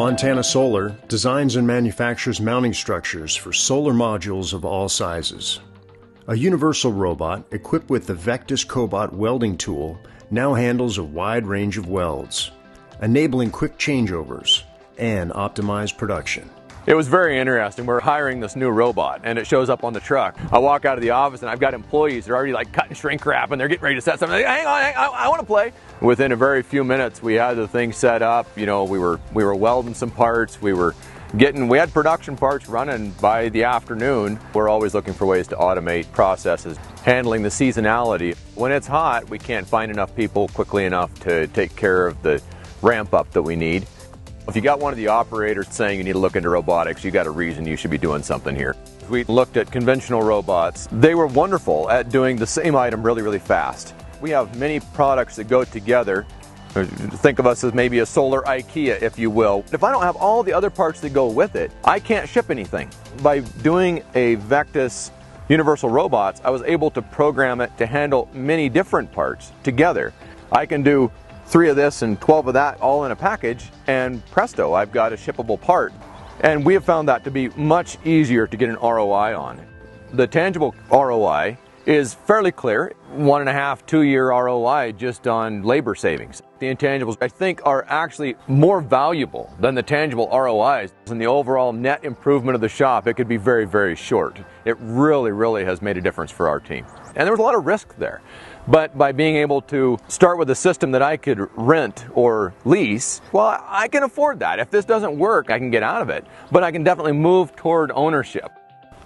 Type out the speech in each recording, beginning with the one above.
Montana Solar designs and manufactures mounting structures for solar modules of all sizes. A universal robot equipped with the Vectis Cobot welding tool now handles a wide range of welds, enabling quick changeovers and optimized production. It was very interesting. We're hiring this new robot and it shows up on the truck. I walk out of the office and I've got employees that are already like cutting shrink wrap and they're getting ready to set something. Hang on, I want to play. Within a very few minutes we had the thing set up. You know, we were welding some parts. We had production parts running by the afternoon. We're always looking for ways to automate processes, handling the seasonality. When it's hot, we can't find enough people quickly enough to take care of the ramp up that we need. If you got one of the operators saying you need to look into robotics, you got a reason you should be doing something here. We looked at conventional robots. They were wonderful at doing the same item really, really fast. We have many products that go together. Think of us as maybe a solar IKEA, if you will. If I don't have all the other parts that go with it, I can't ship anything. By doing a Vectis universal robots, I was able to program it to handle many different parts together. I can do 3 of this and 12 of that all in a package, and presto, I've got a shippable part. And we have found that to be much easier to get an ROI on. The tangible ROI is fairly clear, 1.5, 2 year ROI just on labor savings. The intangibles, I think, are actually more valuable than the tangible ROIs. In the overall net improvement of the shop, it could be very, very short. It really, really has made a difference for our team. And there was a lot of risk there. But by being able to start with a system that I could rent or lease, well, I can afford that. If this doesn't work, I can get out of it. But I can definitely move toward ownership.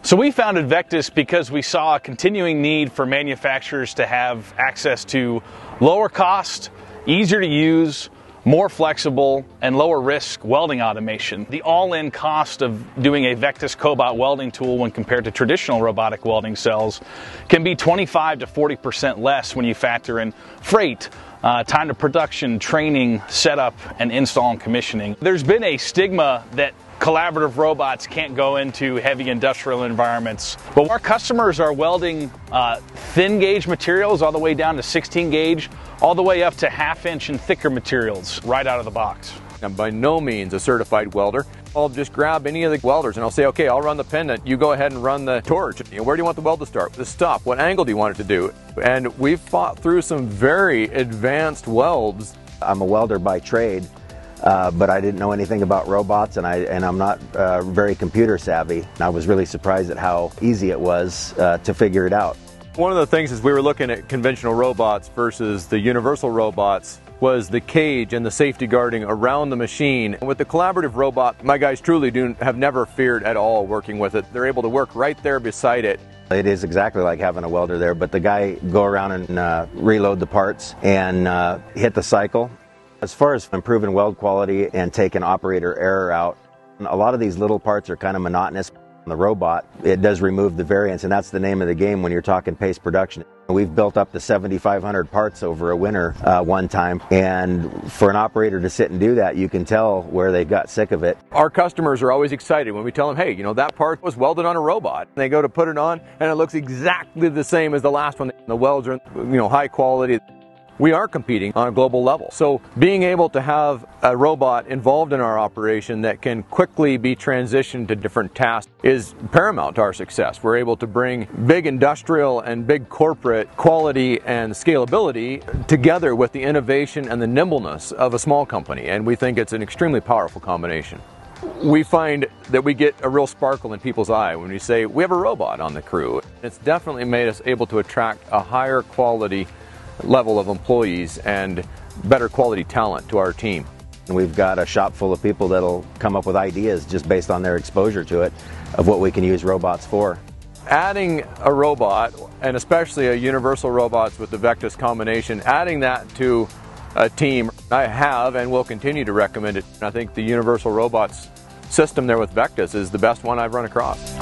So we founded Vectis because we saw a continuing need for manufacturers to have access to lower cost, easier to use, more flexible, and lower risk welding automation. The all-in cost of doing a Vectis Cobot welding tool when compared to traditional robotic welding cells can be 25 to 40% less when you factor in freight, time to production, training, setup, and install and commissioning. There's been a stigma that collaborative robots can't go into heavy industrial environments. But our customers are welding thin gauge materials all the way down to 16 gauge, all the way up to 1/2 inch and thicker materials right out of the box. I'm by no means a certified welder. I'll just grab any of the welders and I'll say, okay, I'll run the pendant, you go ahead and run the torch. You know, where do you want the weld to start? The stop, what angle do you want it to do? And we've fought through some very advanced welds. I'm a welder by trade. But I didn't know anything about robots, and I'm not very computer savvy. I was really surprised at how easy it was to figure it out. One of the things as we were looking at conventional robots versus the universal robots was the cage and the safety guarding around the machine. With the collaborative robot, my guys truly have never feared at all working with it. They're able to work right there beside it. It is exactly like having a welder there, but the guy go around and reload the parts and hit the cycle. As far as improving weld quality and taking operator error out, a lot of these little parts are kind of monotonous. The robot, it does remove the variance, and that's the name of the game when you're talking pace production. We've built up to 7,500 parts over a winter one time, and for an operator to sit and do that, you can tell where they got sick of it. Our customers are always excited when we tell them, hey, you know, that part was welded on a robot. And they go to put it on, and it looks exactly the same as the last one. The welds are, you know, high quality. We are competing on a global level. So being able to have a robot involved in our operation that can quickly be transitioned to different tasks is paramount to our success. We're able to bring big industrial and big corporate quality and scalability together with the innovation and the nimbleness of a small company, and we think it's an extremely powerful combination. We find that we get a real sparkle in people's eye when we say we have a robot on the crew. It's definitely made us able to attract a higher quality level of employees and better quality talent to our team. And we've got a shop full of people that'll come up with ideas just based on their exposure to it of what we can use robots for. Adding a robot, and especially a universal robots with the Vectis combination, adding that to a team, I have and will continue to recommend it. I think the universal robots system there with Vectis is the best one I've run across.